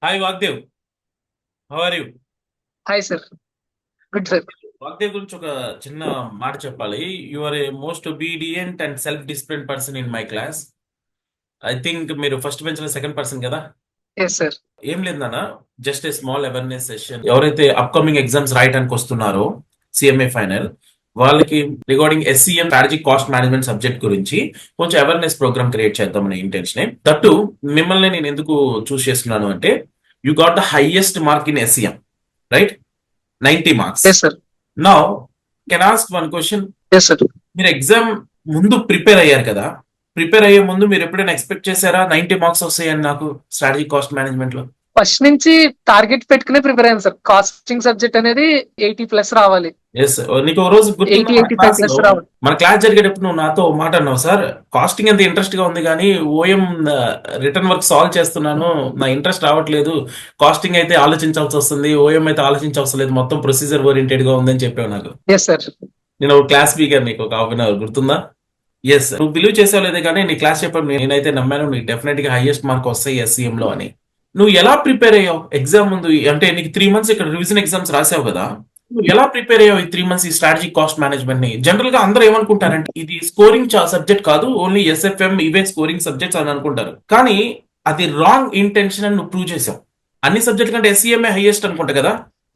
Hi Vagdev, how are you? Hi sir. Good sir. Vagdev గురించి ఒక చిన్న మాట చెప్పాలి. You are a most obedient and self discipline person in my class. I think మీరు first bench లో second person కదా? Yes sir. ఏం లేదు నాన్న, just a small awareness session. ఎవరైతే అప్కమింగ్ ఎగ్జామ్స్ రాయడానికి వస్తున్నారో సిఎంఏ ఫైనల్, వాళ్ళకి regarding SCM strategic cost management subject గురించి కొంచెం అవేర్నెస్ ప్రోగ్రామ్ క్రియేట్ చేద్దామనే ఇంటెన్షన్. దట్టు మిమ్మల్ని నేను ఎందుకు చూస్ చేస్తున్నాను అంటే, you got the highest mark in SCM, right? 90 marks. Yes sir. Now can ask one question. Yes sir. మీరు ఎగ్జామ్ ముందు ప్రిపేర్ అయ్యారు కదా, ప్రిపేర్ అయ్యే ముందు మీరు ఎప్పుడైనా ఎక్స్పెక్ట్ చేశారా 90 మార్క్స్ వస్తాయని నాకు స్ట్రాటజిక్ కాస్ట్ మేనేజ్మెంట్ లో? ఫస్ట్ నుంచి టార్గెట్ పెట్టుకునే ప్రిపేర్ అయ్యాను సార్. కాస్టింగ్ సబ్జెక్ట్ అనేది 80+ రావాలి. ఎస్. నీకు ఒక రోజు గుర్తుందా, 85 ప్లస్ రావాలి. మన క్లాస్ జరిగేటప్పుడు నువ్వు నాతో ఓ మాట అన్నావు, సార్ కాస్టింగ్ ఎంత ఇంట్రెస్ట్ గా ఉంది కానీ ఓఎం రిటర్న్ వర్క్ సాల్వ్ చేస్తున్నాను, నా ఇంట్రెస్ట్ రావట్లేదు, కాస్టింగ్ అయితే ఆలోచించాల్సి వస్తుంది, ఓఎం అయితే ఆలోచించాల్సి లేదు, మొత్తం ప్రొసీజర్ ఓరియంటెడ్ గా ఉందని చెప్పావు నాకు. Yes sir. నేను ఒక క్లాస్ స్పీకర్, నీకు ఒక హాఫ్ అన్ అవర్ గుర్తుందా? ఎస్, నువ్వు బిలీవ్ చేసావు లేదే కానీ నీ క్లాస్ చెప్పాను, నేనైతే నమ్మాను నీకు డెఫినెట్ గా హైయెస్ట్ మార్క్ వస్తాయి ఎస్సీఎం లో అని. నువ్వు ఎలా ప్రిపేర్ అయ్యావు ఎగ్జామ్ ముందు? అంటే నీకు 3 months ఇక్కడ రివిజన్ ఎగ్జామ్స్ రాసావు కదా, నువ్వు ఎలా ప్రిపేర్ అయ్యావు ఈ 3 months ఈ స్ట్రాటజిక్ కాస్ట్ మేనేజ్మెంట్ ని? జనరల్ గా అందరూ ఏమనుకుంటారంటే ఇది స్కోరింగ్ సబ్జెక్ట్ కాదు, ఓన్లీ ఎస్ఎఫ్ఎం ఇవే స్కోరింగ్ సబ్జెక్ట్స్ అని అనుకుంటారు. కానీ అది రాంగ్ ఇంటెన్షన్ అని నువ్వు ప్రూవ్ చేసావు. అన్ని సబ్జెక్ట్ కంటే ఎస్సీఎంఏ హైయెస్ట్ అనుకుంటా కదా?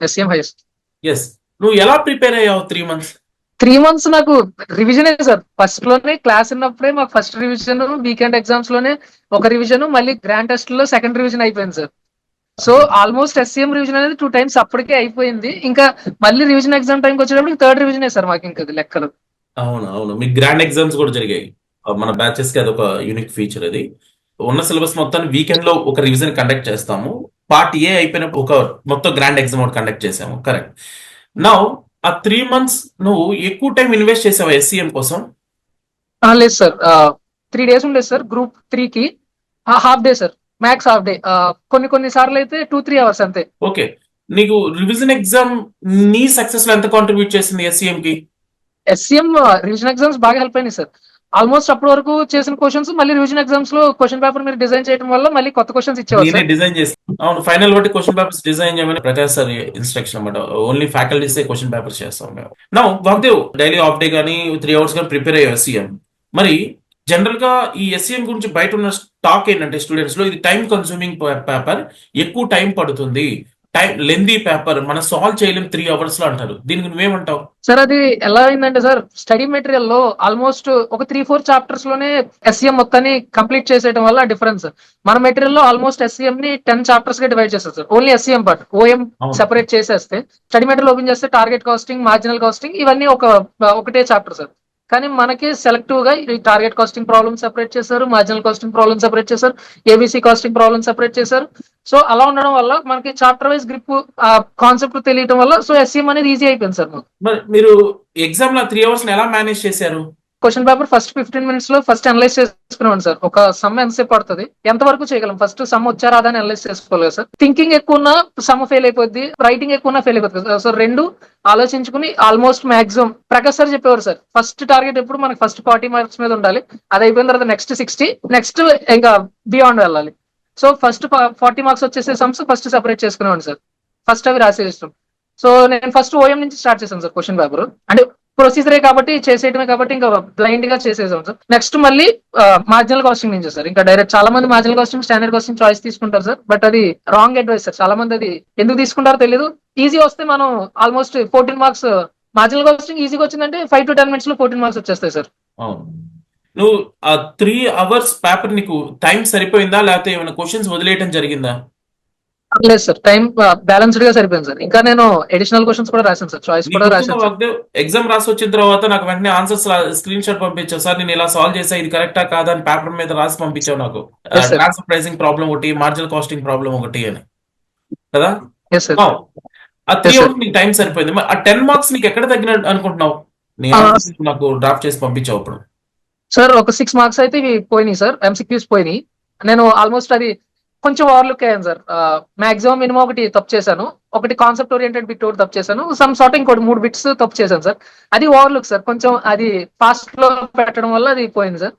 SM highest. ఎస్. నువ్వు ఎలా ప్రిపేర్ అయ్యావు 3 months? 3 months నాకు రివిజన్ సార్. ఫస్ట్ లోనే క్లాస్ ఉన్నప్పుడే మాకు ఫస్ట్ రివిజన్, వీకెండ్ ఎగ్జామ్స్ లోనే ఒక రివిజన్, మళ్ళీ గ్రాండ్ టెస్ట్ లో సెకండ్ రివిజన్ అయిపోయింది sir. So almost SCM revision అనేది 2 times అప్పటికే అయిపోయింది. ఇంకా మళ్ళీ రివిజన్ ఎగ్జామ్ టైంకి వచ్చేటప్పుడు థర్డ్ రివిజన్ సార్ మాకు ఇంకా లెక్కలు. అవును అవును, మీకు గ్రాండ్ ఎగ్జామ్స్ కూడా జరిగాయి. మన బ్యాచెస్ కి అదొక యూనిక్ ఫీచర్. అది ఉన్న సిలబస్ మొత్తాన్ని వీకెండ్ లో ఒక రివిజన్ కండక్ట్ చేస్తాము. పార్ట్ ఏ అయిపోయిన ఒక మొత్తం గ్రాండ్ ఎగ్జామ్ ఒకటి కండక్ట్ చేసాము. కరెక్ట్. నౌ ఆ 3 months నువ్వు ఎక్కువ టైం ఇన్వెస్ట్ చేసావా ఎస్సీఎం కోసం? లేదు సార్. 3 days ఉండేది సార్ గ్రూప్ 3కి. Half day sir, max half day. కొన్ని సార్లు అయితే 2-3 hours అంతే. ఓకే. నీకు రివిజన్ ఎగ్జామ్ నీ సక్సెస్ లో ఎంత కాంట్రిబ్యూట్ చేసింది ఎస్సీఎం కి? ఎస్సీఎం రివిజన్ ఎగ్జామ్స్ బాగా హెల్ప్ అయినాయి సార్. ఆల్మోస్ట్ అప్పటి వరకు చేసిన క్వశ్చన్స్ మళ్ళీ రివిజన్ ఎగ్జామ్స్ లో క్వశ్చన్ పేపర్ మీరు డిజైన్ చేయడం వల్ల మళ్ళీ కొత్త క్వశ్చన్స్ ఇచ్చేవారు నేనే సార్. డిజైన్ చేసి, అవును, ఫైనల్ బట్టి క్వశ్చన్ పేపర్స్ డిజైన్ చేయమని ప్రకాష్ సార్ ఇన్స్ట్రక్షన్ అనమాట. ఓన్లీ ఫ్యాకల్టీసే క్వశ్చన్ పేపర్స్ చేస్తాం మేము. నా వాగ్దేవ్, డైలీ హాఫ్ డే కానీ 3 hours కానీ ప్రిపేర్ అయ్యే ఎస్సీఎం. మరి జనరల్ గా ఈ ఎస్సీఎం గురించి బయట ఉన్న టాక్ ఏంటంటే స్టూడెంట్స్ లో, ఇది టైం కన్సూమింగ్ పేపర్, ఎక్కువ టైం పడుతుంది, టైం లెందీ పేపర్, మనం సాల్వ్ చేయలేం 3 hours లో అంటారు. దీనికి నువ్వేమంటావు? సార్ అది ఎలా అయిందంటే సార్, స్టడీ మెటీరియల్ లో ఆల్మోస్ట్ ఒక 3-4 చాప్టర్స్ లోనే ఎస్సీఎం మొత్తాన్ని కంప్లీట్ చేసేయడం వల్ల డిఫరెన్స్. మన మెటీరియల్ లో ఆల్మోస్ట్ ఎస్సీఎం ని 10 చాప్టర్స్ గా డివైడ్ చేస్తారు sir. Only SCM part, OM అవును సెపరేట్ చేసేస్తే, స్టడీ మెటీరియల్ ఓపెన్ చేస్తే టార్గెట్ కాస్టింగ్, మార్జినల్ కాస్టింగ్ ఇవన్నీ ఒకటే చాప్టర్ సార్. కానీ మనకి సెలెక్టివ్ గా ఈ టార్గెట్ కాస్టింగ్ ప్రాబ్లమ్ సెపరేట్ చేశారు, మార్జినల్ కాస్టింగ్ ప్రాబ్లమ్ సెపరేట్ చేశారు, ఏబీసీ కాస్టింగ్ ప్రాబ్లమ్ సెపరేట్ చేశారు. సో అలా ఉండడం వల్ల మనకి చాప్టర్ వైజ్ గ్రిప్, కాన్సెప్ట్ తెలియడం వల్ల సో ఎస్సీఎం అనేది ఈజీ అయిపోయింది సార్. మరి మీరు ఎగ్జామ్ లో 3 hours ఎలా మేనేజ్ చేశారు? క్వశ్చన్ పేపర్ ఫస్ట్ 15 minutes లో ఫస్ట్ అనలైజ్ చేసుకున్నాం సార్. ఒక సమ్ ఎంతసేపు పడుతుంది, ఎంత వరకు చేయగలం, ఫస్ట్ సమ్ వచ్చారా అని అనలైజ్ చేసుకోవాలి సార్. థింకింగ్ ఎక్కువ ఉన్నా సమ్ ఫెయిల్ అయిపోద్ది, రైటింగ్ ఎక్కువ ఉన్నా ఫెయిల్ అయిపోతుంది సో రెండు ఆలోచించుకుని ఆల్మోస్ట్ మాక్సిమం ప్రకాష్ సార్ చెప్పేవారు సార్, ఫస్ట్ టార్గెట్ ఎప్పుడు మనకి ఫస్ట్ 40 marks మీద ఉండాలి, అది అయిపోయిన తర్వాత నెక్స్ట్ 60, నెక్స్ట్ ఇంకా బియాండ్ వెళ్ళాలి. సో ఫస్ట్ 40 marks వచ్చేసే సమ్స్ ఫస్ట్ సెపరేట్ చేసుకునేవాడి సార్. ఫస్ట్ అవి రాసేస్తాం. సో నేను ఫస్ట్ ఓఎం నుంచి స్టార్ట్ చేశాను సార్. క్వశ్చన్ పేపర్ అంటే ప్రొసీజరే కాబట్టి, చేసేయటమే కాబట్టి ఇంకా బ్లైండ్ గా చేసేసాం సార్. నెక్స్ట్ మళ్ళీ మార్జినల్ కాస్టింగ్ నుంచి సార్. ఇంకా డైరెక్ట్ చాలా మంది marginal costing, standard costing choice తీసుకుంటారు సార్. బట్ అది రాంగ్ అడ్వైస్ సార్. చాలా మంది అది ఎందుకు తీసుకుంటారో తెలియదు. ఈజీ వస్తే మనం ఆల్మోస్ట్ 14 marks మార్జినల్ కాస్టింగ్ ఈజీగా వచ్చిందంటే 5 to 10 minutes లో 14 marks వచ్చేస్తాయి సార్. అవును. నువ్వు ఆ 3 hours పేపర్ నీకు టైం సరిపోయిందా, లేకపోతే ఏమైనా క్వశ్చన్స్ వదిలేయటం జరిగిందా? లేదు సార్, టైం బ్యాలెన్స్డ్ గా సరిపోయింది సార్. ఇంకా నేను అడిషనల్ క్వశ్చన్స్ కూడా రాశాను సార్, చాయిస్ నీకు కూడా గుర్తుందా రాశాను సార్. వాగ్దేవ్, ఎగ్జామ్ రాసి వచ్చిన తర్వాత నాకు వెంటనే ఆన్సర్స్ స్క్రీన్ షాట్ పంపించావు, సార్ నేను ఇలా సాల్వ్ చేసా, ఇది కరెక్టా కాదా అని పేపర్ మీద రాసి పంపించావు నాకు. Yes sir. Transfer pricing problem ఒకటి, మార్జినల్ కాస్టింగ్ ప్రాబ్లం ఒకటి అని కదా? Yes sir. Now, ఆ త్రీ ఎస్ సార్. అవర్స్ నీకు టైం సరిపోయింది. మరి ఆ 10 marks నీకు ఎక్కడ తగ్గినట్టు అనుకుంటున్నావు? నీ ఆన్సర్స్ నాకు డ్రాప్ చేసి పంపించావు అప్పుడు. సార్ ఒక 6 marks అయితే ఇవి పోయినాయి సార్, ఎంసీక్యూస్ పోయినాయి. నేను ఆల్మోస్ట్ అది కొంచెం ఓవర్లుక్ అయ్యాను సార్. మాక్సిమం మినిమం ఒకటి తప్పు చేశాను, ఒకటి కాన్సెప్ట్ ఓరియంటెడ్ బిట్ ఒకటి తప్పు చేశాను, సమ్ సార్ట్ ఇంకోటి 3 bits తప్పు చేశాను సార్. అది ఓవర్లుక్ సార్, కొంచెం అది ఫాస్ట్ లో పెట్టడం వల్ల అది పోయింది సార్.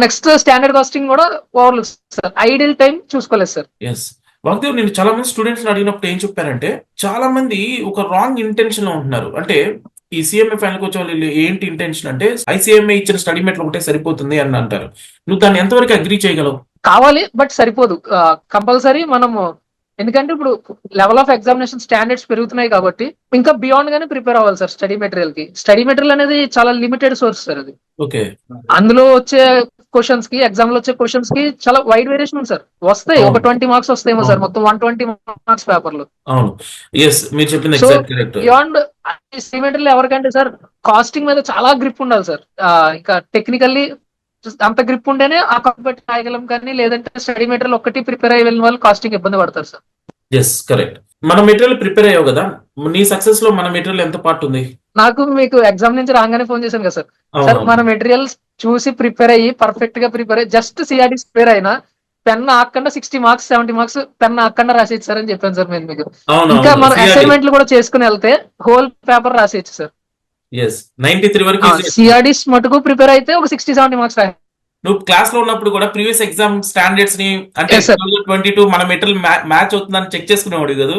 నెక్స్ట్ స్టాండర్డ్ కాస్టింగ్ కూడా ఓవర్లుక్ సార్, ఐడియల్ టైం చూసుకోలేదు సార్. ఎస్. వాగ్దేవ్, నేను చాలా మంది స్టూడెంట్స్ అడిగినప్పుడు ఏం చెప్పారంటే, చాలా మంది ఒక రాంగ్ ఇంటెన్షన్ లో ఉంటున్నారు. అంటే ఈ సిఎంఏ ఫైనల్కి వచ్చే వాళ్ళు ఏంటి ఇంటెన్షన్ అంటే, ఐసీఎంఏ ఇచ్చిన స్టడీ మెట్లు ఒకటే సరిపోతుంది అని అంటారు. నువ్వు దాన్ని ఎంతవరకు అగ్రీ చేయగలవు? కావాలి, బట్ సరిపోదు. కంపల్సరీ మనము, ఎందుకంటే ఇప్పుడు లెవెల్ ఆఫ్ ఎగ్జామినేషన్ స్టాండర్డ్స్ పెరుగుతున్నాయి కాబట్టి ఇంకా బియాండ్ గానే ప్రిపేర్ అవ్వాలి సార్. స్టడీ మెటీరియల్ కి, స్టడీ మెటీరియల్ అనేది చాలా లిమిటెడ్ సోర్స్ సార్. అది ఓకే. అందులో వచ్చే క్వశ్చన్స్ కి, ఎగ్జామ్ లో వచ్చే క్వశ్చన్స్ కి చాలా వైడ్ వేరియేషన్ ఉంది సార్. వస్తాయి ఒక 20 మార్క్స్ వస్తాయేమో సార్, మొత్తం 120 మార్క్స్ పేపర్ లో. అవును, ఎస్, మీరు చెప్పింది so exact correct. Beyond study material ఎవరికంటే సార్, కాస్టింగ్ మీద చాలా గ్రిప్ ఉండాలి సార్. ఇంకా టెక్నికల్లీ అంత గ్రిప్ ఉంటేనే ఆ కాంపిటీ రాయగలం, కానీ లేదంటే స్టడీ మెటీరియల్ ఒక్కటి ప్రిపేర్ అయ్యి వెళ్ళిన వాళ్ళు కాస్టింగ్ ఇబ్బంది పడతారు సార్. Yes, correct. మన మెటీరియల్ ప్రిపేర్ అయ్యావు కదా, నీ సక్సెస్ లో మన మెటీరియల్ ఎంత పార్ట్ ఉంది? నాకు మీకు ఎగ్జామ్ నుంచి రాగానే ఫోన్ చేశాను కదా సార్. సార్ అవును. మన మెటీరియల్స్ చూసి ప్రిపేర్ అయ్యి, పర్ఫెక్ట్ గా ప్రిపేర్ అయ్యి, జస్ట్ సిఆర్డి ప్రిపేర్ అయినా పెన్ ఆకుండా 60 మార్క్స్ 70 మార్క్స్ పెన్ ఆకుండా రాసేయచ్చు సార్ అని చెప్పాను సార్ నేను మీకు. అవును, ఇంకా అవును. మనం CRD. అసైన్మెంట్లు కూడా చేసుకుని వెళ్తే హోల్ పేపర్ రాసేయచ్చు సార్. ఎస్, 93 వరకు easy. సిఆర్డిస్ మటుకు ప్రిపేర్ అయితే ఒక 60-70 మార్క్స్ రాయాలి. నువ్వు క్లాస్ లో ఉన్నప్పుడు కూడా ప్రీవియస్ ఎగ్జామ్ స్టాండర్డ్స్ ని, అంటే Yes, sir. 2022 మన మెటీరియల్ మ్యాచ్ అవుతుందని చెక్ చేసుకునేవాడు కదా.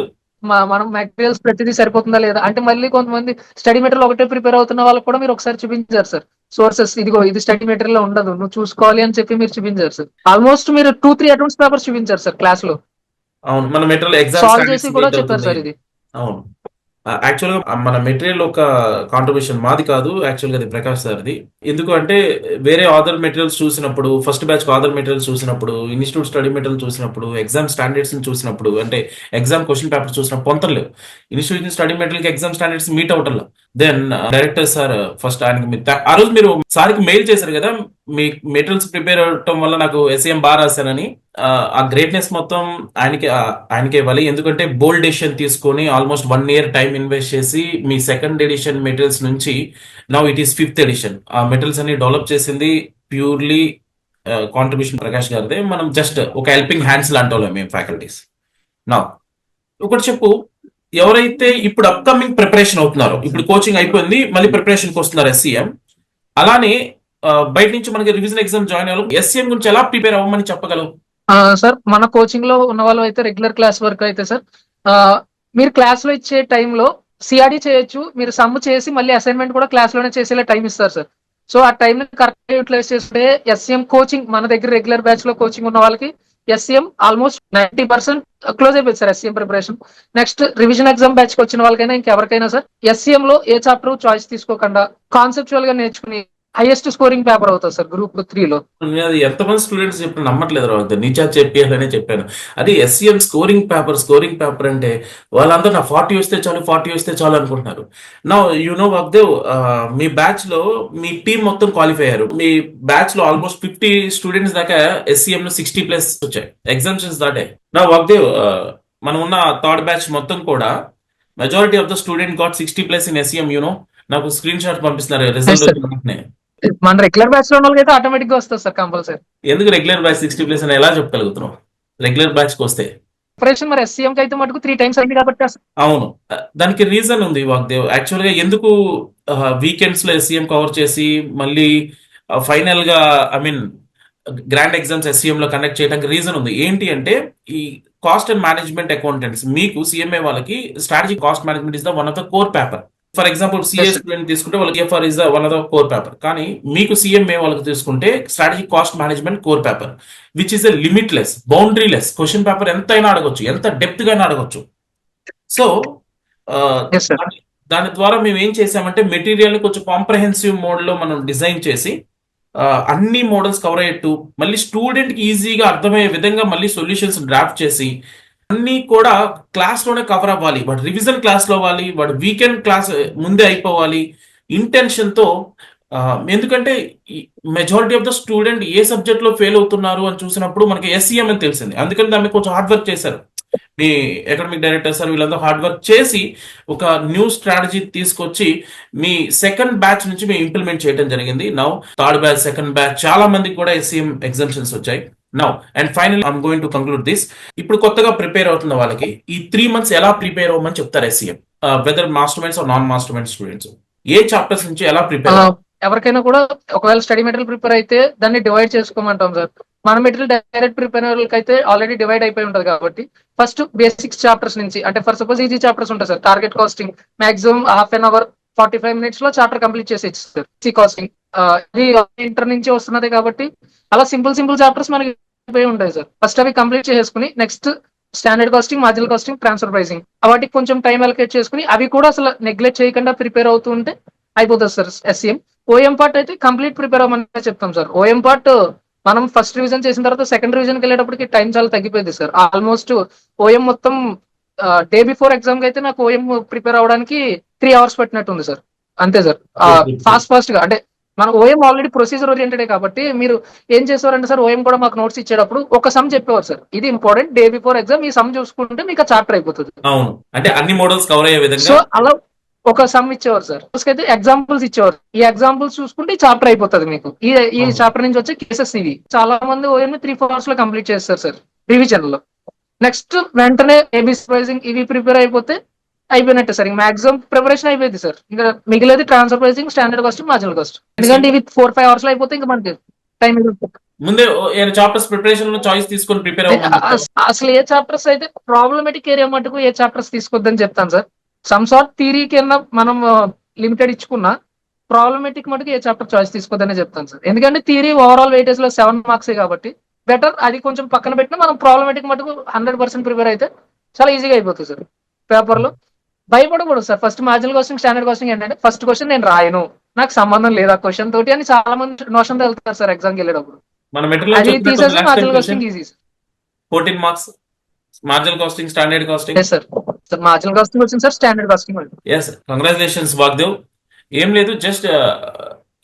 మనం మెటీరియల్స్ ప్రతిదీ సరిపోతుందా లేదా అంటే, మళ్ళీ కొంతమంది స్టడీ మెటీరియల్ ఒకటే ప్రిపేర్ అవుతున్న వాళ్ళకి కూడా మీరు ఒకసారి చూపించారు సార్ సోర్సెస్. ఇదిగో ఇది స్టడీ మెటీరియల్ లో ఉండదు, నువ్వు చూసుకోవాలి అని చెప్పి మీరు చూపించారు సార్. ఆల్మోస్ట్ మీరు 2-3 అటెంప్ట్స్ పేపర్స్ చూపించారు సార్ క్లాస్ లో, అవును, మన మెటీరియల్ ఎగ్జామ్ సాల్వ్ చేసి కూడా చెప్పారు సార్ ఇది. అవును, యాక్చువల్ గా మన మెటీరియల్ ఒక కాంట్రిబ్యూషన్ మాది కాదు, యాక్చువల్ గా అది ప్రకాష్ సార్ది. ఎందుకు అంటే వేరే ఆథర్ మెటీరియల్స్ చూసినప్పుడు, ఫస్ట్ బ్యాచ్ ఆథర్ మెటీరియల్స్ చూసినప్పుడు, ఇన్స్టిట్యూట్ స్టడీ మెటీరియల్ చూసినప్పుడు, ఎగ్జామ్ స్టాండర్డ్స్ చూసినప్పుడు, అంటే ఎగ్జామ్ క్వశ్చన్ పేపర్ చూసినప్పుడు పొంతలేవు. ఇన్స్టిట్యూట్ స్టడీ మెటీరియల్ కి ఎగ్జామ్ స్టాండర్డ్స్ మీట్ అవటం. దెన్ డైరెక్టర్ సార్ ఫస్ట్ ఆయనకి ఆ రోజు మీరు సార్కి మెయిల్ చేశారు కదా, మీ మెటీరియల్స్ ప్రిపేర్ అవటం వల్ల నాకు ఎస్ఏఎం బాగా రాశానని. ఆ గ్రేట్నెస్ మొత్తం ఆయనకే ఇవ్వాలి. ఎందుకంటే బోల్డ్ డెసిషన్ తీసుకొని ఆల్మోస్ట్ 1 year టైం ఇన్వెస్ట్ చేసి మీ సెకండ్ ఎడిషన్ మెటీరియల్స్ నుంచి now it is 5th edition ఆ మెటీరియల్స్ అన్ని డెవలప్ చేసింది ప్యూర్లీ కాంట్రిబ్యూషన్ ప్రకాష్ గారిదే. మనం జస్ట్ ఒక హెల్పింగ్ హ్యాండ్స్ లాంటి వాళ్ళం మేము ఫ్యాకల్టీస్. నా ఒకటి చెప్పు, ఎవరైతే ఇప్పుడు అప్కమింగ్ ప్రిపరేషన్ అవుతున్నారో, ఇప్పుడు కోచింగ్ అయిపోయింది, మళ్ళీ ప్రిపరేషన్కి వస్తున్నారు ఎస్సీఎం, అలానే బయట నుంచి మనకి రివిజన్ ఎగ్జామ్ జాయిన్ అవ్వాలి, ఎస్సీఎం గురించి ఎలా ప్రిపేర్ అవ్వమని చెప్పగలవు? సార్ మన కోచింగ్ లో ఉన్న వాళ్ళు అయితే రెగ్యులర్ క్లాస్ వర్క్ అయితే సార్, మీరు క్లాస్ లో ఇచ్చే టైంలో సిఆర్డి చేయొచ్చు, మీరు సమ్ చేసి మళ్ళీ అసైన్మెంట్ కూడా క్లాస్ లోనే చేసేలా టైం ఇస్తారు సార్. సో ఆ టైం కరెక్ట్ యూటిలైజ్ చేస్తే ఎస్సీఎం కోచింగ్, మన దగ్గర రెగ్యులర్ బ్యాచ్ లో కోచింగ్ ఉన్న వాళ్ళకి ఎస్సీఎం ఆల్మోస్ట్ 90% క్లోజ్ అయిపోయింది sir SCM preparation. Next revision exam batch కి వచ్చిన వాళ్ళకైనా ఇంకెవరికైనా సార్, ఎస్సీఎం లో ఏ చాప్టర్ చాయిస్ తీసుకోకుండా కాన్సెప్చువల్ గా నేర్చుకుని హైయెస్ట్ స్కోరింగ్ పేపర్ అవుతుంది సార్ గ్రూప్ 3 లో. నేను అది ఎంతమంది స్టూడెంట్స్ చెప్పిన నమ్మట్లేదు రావు, నీచా చెప్పాలని చెప్పాను. అది ఎస్సీఎం స్కోరింగ్ పేపర్ అంటే వాళ్ళందరూ నా 40 వస్తే చాలు 40 వస్తే చాలు అనుకుంటున్నారు. నా వాగ్దేవ్, మీ బ్యాచ్ లో మీ టీం మొత్తం క్వాలిఫై అయ్యారు. మీ బ్యాచ్ లో ఆల్మోస్ట్ 50 స్టూడెంట్స్ దాకా ఎస్సీఎం లో 60+ వచ్చాయి, ఎగ్జామ్షన్స్ దాటే. నా వాగ్దేవ్, మనం ఉన్న థర్డ్ బ్యాచ్ మొత్తం కూడా majority of the student got 60+ in SCM. నాకు స్క్రీన్ షాట్ పంపిస్తున్నారు రిజల్ట్ Yes, sir. వచ్చిన వెంటనే. మన రెగ్యులర్ బ్యాచ్ లో ఉన్న వాళ్ళకి అయితే ఆటోమేటిక్ గా వస్తుంది సార్ కంపల్సరీ. ఎందుకు రెగ్యులర్ బ్యాచ్ 60+ అని ఎలా చెప్పగలుగుతున్నావు? రెగ్యులర్ బ్యాచ్ కి వస్తే ప్రిపరేషన్ మరి ఎస్సీఎం కి అయితే మటుకు 3 times అయింది కాబట్టి అవును, దానికి రీజన్ ఉంది వాగ్దేవ్. యాక్చువల్ గా ఎందుకు వీకెండ్స్ లో ఎస్సీఎం కవర్ చేసి మళ్ళీ ఫైనల్ గా I mean grand exams SCM లో కండక్ట్ చేయడానికి రీజన్ ఉంది. ఏంటి అంటే ఈ కాస్ట్ అండ్ మేనేజ్మెంట్ అకౌంటెంట్స్, మీకు సిఎంఏ వాళ్ళకి strategy cost management is the one of the core paper. For example CA student తీసుకుంటే వాళ్ళకి FR is one of the core paper, కానీ మీకు సిఎంఏ వాళ్ళకి తీసుకుంటే strategy cost management core paper, which is a limitless, boundaryless question paper. ఎంతైనా అడగొచ్చు, ఎంత depth గా అడగొచ్చు. So Yes, sir. దాని ద్వారా మేము ఏం చేసామంటే మెటీరియల్ ని కొంచెం కాంప్రహెన్సివ్ మోడ్ లో మనం డిజైన్ చేసి అన్ని మోడల్స్ కవర్ అయ్యేట్టు, మళ్ళీ స్టూడెంట్ కి ఈజీగా అర్థమయ్యే విధంగా మళ్ళీ సొల్యూషన్స్ డ్రాఫ్ట్ చేసి అన్ని కూడా క్లాస్ లోనే కవర్ అవ్వాలి. వాడు రివిజన్ క్లాస్ లో అవ్వాలి, వాడు వీకెండ్ క్లాస్ ముందే అయిపోవాలి ఇంటెన్షన్ తో. ఎందుకంటే majority of the student A subject లో ఫెయిల్ అవుతున్నారు అని చూసినప్పుడు మనకి ఎస్సీఎం అని తెలిసింది. అందుకని దాన్ని కొంచెం హార్డ్ వర్క్ చేశారు మీ అకాడమిక్ డైరెక్టర్ సార్, వీళ్ళందరూ హార్డ్ వర్క్ చేసి ఒక న్యూ స్ట్రాటజీ తీసుకొచ్చి మీ సెకండ్ బ్యాచ్ నుంచి మేము ఇంప్లిమెంట్ చేయడం జరిగింది. Now third batch, second batch చాలా మందికి కూడా ఎస్సీఎం ఎగ్జామ్షన్స్ వచ్చాయి. Now and final I'm going to conclude this. ఇప్పుడు కొత్తగా ప్రిపేర్ అవుతున్న వాళ్ళకి ఈ 3 months ఎలా ప్రిపేర్ అవ్వమని చెప్తారు SCM, whether master minds or non master mind students? ఏ చాప్టర్స్ నుంచి ఎలా ప్రిపేర్? ఎవరికైనా కూడా ఒకవేళ స్టడీ మెటీరియల్ ప్రిపేర్ అయితే దాన్ని డివైడ్ చేసుకోమంటాం సార్. మన మెటీరియల్ డైరెక్ట్ ప్రిపేర్ అయితే ఆల్రెడీ డివైడ్ అయిపోయి ఉంటది కాబట్టి ఫస్ట్ బేసిక్స్ చాప్టర్స్ నుంచి, అంటే ఫర్ సపోజ్ ఈజీ చాప్టర్స్ ఉంటాయి sir, target costing maximum half an hour 45 minutes లో చాప్టర్ కంప్లీట్ చేసేయచ్చు సార్. సి కాస్టింగ్ ఇది ఇంటర్ నుంచి వస్తున్నది కాబట్టి అలా సింపుల్ చాప్టర్స్ మనకి అయిపోయి ఉంటాయి సార్. ఫస్ట్ అవి కంప్లీట్ చేసుకుని next standard costing, marginal costing, transfer pricing వాటికి కొంచెం టైం అలొకేట్ చేసుకుని అవి కూడా అసలు నెగ్లెక్ట్ చేయకుండా ప్రిపేర్ అవుతూ ఉంటే అయిపోతుంది సార్ ఎస్సీఎం. ఓఎం పార్ట్ అయితే కంప్లీట్ ప్రిపేర్ అవ్వమని చెప్తాం సార్. ఓఎం పార్ట్ మనం ఫస్ట్ రివిజన్ చేసిన తర్వాత సెకండ్ రివిజన్ కి వెళ్ళేటప్పటికి టైం చాలా తగ్గిపోయింది సార్. ఆల్మోస్ట్ ఓఎం మొత్తం డే బిఫోర్ ఎగ్జామ్ కి అయితే నాకు ఓఎం ప్రిపేర్ అవడానికి 3 hours పట్టినట్టుంది సార్. అంతే సార్. ఫాస్ట్ గా అంటే మన ఓఎం ఆల్రెడీ ప్రొసీజర్ ఓరియంటెడ్ కాబట్టి మీరు ఏం చేసేవారంటే సార్, ఓఎం కూడా మాకు నోట్స్ ఇచ్చేటప్పుడు ఒక సమ్ చెప్పేవారు సార్, ఇది ఇంపార్టెంట్, డే బిఫోర్ ఎగ్జామ్ ఈ సమ్ చూసుకుంటే మీకు ఆ చాప్టర్ అయిపోతుంది. అవును, అంటే అన్ని మోడల్స్ కవర్ అయ్యే సో విధంగా. అలా ఒక సమ్ ఇచ్చేవారు సార్. అయితే ఎగ్జాంపుల్స్ ఇచ్చేవారు, ఈ ఎగ్జాంపుల్స్ చూసుకుంటే ఈ చాప్టర్ అయిపోతుంది మీకు. ఈ అవును. చాప్టర్ నుంచి వచ్చే కేసెస్ ఇవి. చాలా మంది ఓఎం 3-4 hours లో కంప్లీట్ చేస్తారు సార్ రివిజన్ లో. నెక్స్ట్ వెంటనే ఏబిసి ప్రైజింగ్ ఇవి ప్రిపేర్ అయిపోతే అయిపోయినట్టే సార్. మాక్సిమం ప్రిపరేషన్ అయిపోయింది సార్. ఇంకా మిగిలేదు transfer pricing, standard cost, marginal cost. ఎందుకంటే ఇవి 4-5 hours లో అయిపోతే ఇంకా మనకి టైం ముందే చాప్టర్స్ ప్రిపరేషన్ లో చాయిస్ తీసుకొని ప్రిపేర్ అవ్వమని. అసలు ఏ చాప్టర్స్ అయితే ప్రాబ్లమేటిక్ ఏరియా మటుకు ఏ చాప్టర్స్ తీసుకోవద్దని చెప్తాను సార్. సమ్ సార్ట్ థియరీ కింద మనం లిమిటెడ్ ఇచ్చుకున్నా ప్రాబ్లమేటిక్ మటుకు ఏ చాప్టర్ చాయిస్ తీసుకోవద్దనే చెప్తాను సార్. ఎందుకంటే థియరీ ఓవరాల్ వెయిటేజ్ లో 7 marks కాబట్టి బెటర్ అది కొంచెం పక్కన పెట్టినా మనం ప్రాబ్లమేటిక్ మటుకు 100% ప్రిపేర్ అయితే చాలా ఈజీగా అయిపోతుంది సార్. పేపర్ లో భయపడకూడదు sir. First marginal costing, standard casting ఏంటంటే ఫస్ట్ క్వశ్చన్ నేను రాయను, నాకు సంబంధం లేదు ఆ క్వశ్చన్ తోటి అని చాలా మంది నోషన్ వెళ్తారు సార్ ఎగ్జామ్కి వెళ్ళేటప్పుడు. మన మెటీరియల్ అది తీసేసి marginal costing easy 14 marks marginal costing, standard costing. Sir. Sir marginal costing వచ్చింది సార్, స్టాండర్డ్ కాస్టింగ్ వచ్చింది. Yes, congratulations Vagdev. ఏం లేదు, జస్ట్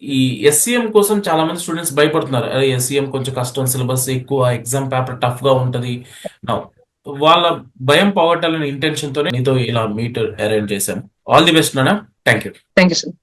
ఈ ఎస్సీఎం కోసం చాలా మంది స్టూడెంట్స్ భయపడుతున్నారు. అరే ఎస్సీఎం కొంచెం కష్టం, సిలబస్ ఎక్కువ, ఎగ్జామ్ పేపర్ టఫ్ గా ఉంటది. Now, వాళ్ళ భయం పోగొట్టాలనే ఇంటెన్షన్ తోనే నీతో ఇలా మీట్ అరేంజ్ చేశాను. ఆల్ ది బెస్ట్ నాన్న. Thank you. Thank you sir.